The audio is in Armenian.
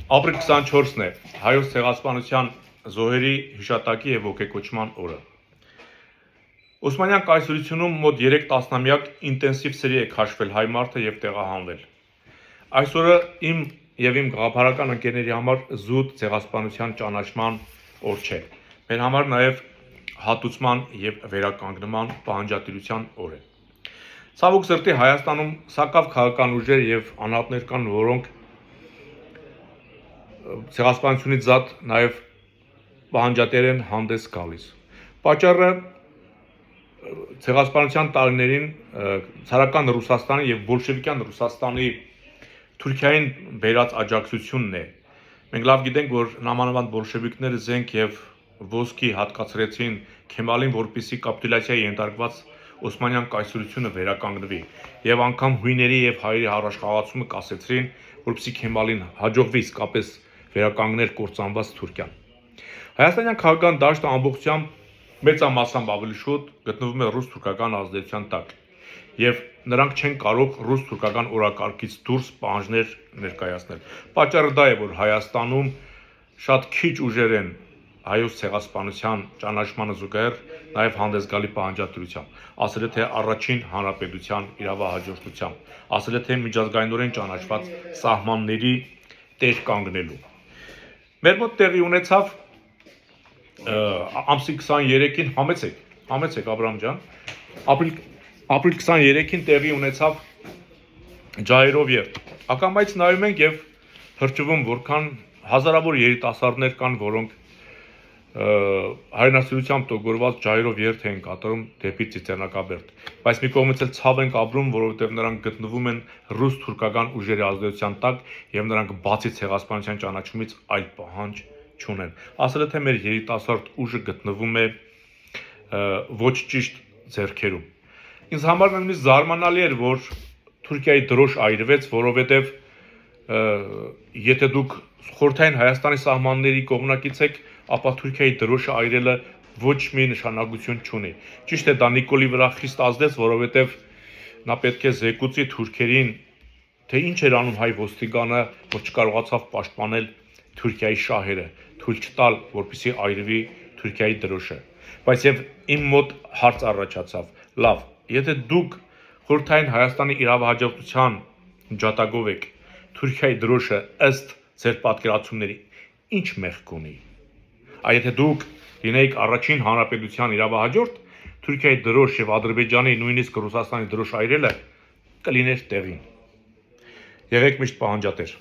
Ապրիլ 24-ն է հայոց ցեղասպանության զոհերի հիշատակի եւ ոգեկոչման օրը։ Օսմանյան կայսրությունում մոտ 3 տասնամյակ ինտենսիվ սրի է քաշվել հայ մարդը եւ տեղահանվել։ Այսօրը իմ եւ իմ գաղափարական ընկերների համար զուտ ցեղասպանության ճանաչման օր չէ։ Մեր համար նաեւ հատուցման եւ վերականգնման պահանջատիրության օր է։ Ցավոք սրտի Հայաստանում սակավ քաղաքական ուժեր եւ անհատներ կան, որոնք ցեղասպանությունից զատ նաեւ պահանջատեր են հանդես գալիս։ Պատճառը ցեղասպանության տարիներին ցարական Ռուսաստանի եւ բոլշևիկյան Ռուսաստանի Թուրքիային բերած աջակցությունն է։ Մենք լավ գիտենք, որ նամանավանդ բոլշևիկները զենք եւ ոսկի հատկացրեցին Քեմալին, որպեսզի կապիտուլյացիայի ենթարկված Օսմանյան կայսրությունը վերականգնվի եւ անգամ հույների եւ հայերի հառաշխաղացումը կասեցրին, որպեսզի Քեմալին հաջողվի իսկապես վերականգնել կործանված Թուրքիան։ Հայաստանյան քաղաքական դաշտը ամբողջությամբ մեծամասամբ ավելի շուտ գտնվում է ռուս-թուրքական ազդեցության տակ եւ նրանք չեն կարող ռուս-թուրքական օրակարգից դուրս պահանջներ ներկայացնել։ Պատճառը դա է, որ Հայաստանում շատ քիչ ուժեր են հայոց ցեղասպանության ճանաչմանը զուգահեռ նաև հանդես գալի պահանջատիրությամբ, ասել է թե առաջին հանրապետության իրավահաջորդությամբ, ասել է թե միջազգայինորեն ճանաչված սահմանների տեր կանգնելու։ Մեր մոտ տեղի ունեցավ ամսի 23-ին համեցեք Աբրահամ ջան, ապրիլ 23-ին տեղի ունեցավ ջահերով երթ։ Ակամայից նայում ենք եւ հրճվում, որքան հազարավոր երիտասարդներ կան, որոնք հայրենասիրությամբ տոգորված ջահերով երթ են կատարում դեպի Ծիծեռնակաբերդ, բայց մի կողմից էլ ցավ ենք ապրում, որովհետև նրանք գտնվում են ռուս-թուրքական ուժերի ազդեցության տակ եւ նրանք բացի ցեղասպանության ճանաչումից այլ պահանջ չունեն։ Ասել է թե մեր երիտասարդ ուժը գտնվում է ոչ ճիշտ ձեռքերում։ Ինձ համար նույնիսկ զարմանալի էր, որ Թուրքիայի դրոշ այրվեց, որովհետև եթե դուք խորհրդային Հայաստանի սահմանների կողմնակից եք, ապա Թուրքիայի դրոշը այրելը ոչ մի նշանակություն չունի։ Ճիշտ է, դա Նիկոլի վրա խիստ ազդեց, որովհետև նա պետք է զեկուցի թուրքերին, թե ինչ էր անում հայ ոստիկանը, որ չկարողացավ պաշտպանել Թուրքիայի շահերը, թույլ չտալ, որպեսզի այրվի Թուրքիայի դրոշը։ Բայց եւ իմ մոտ հարց առաջացավ. լավ, եթե դուք խորհրդային Հայաստանի իրավահաջորդության ջատագով եք, Թուրքիայի դրոշը ըստ ձեր պատկերացումների ինչ մեղք ունի։ Եթե դուք լինեիք առաջին հանրապետության իրավահաջորդ, Թուրքիայի դրոշ եւ Ադրբեջանի, նույնիսկ Ռուսաստանի դրոշ այրելը կլիներ տեղին։ Եղեք միշտ պահանջատեր։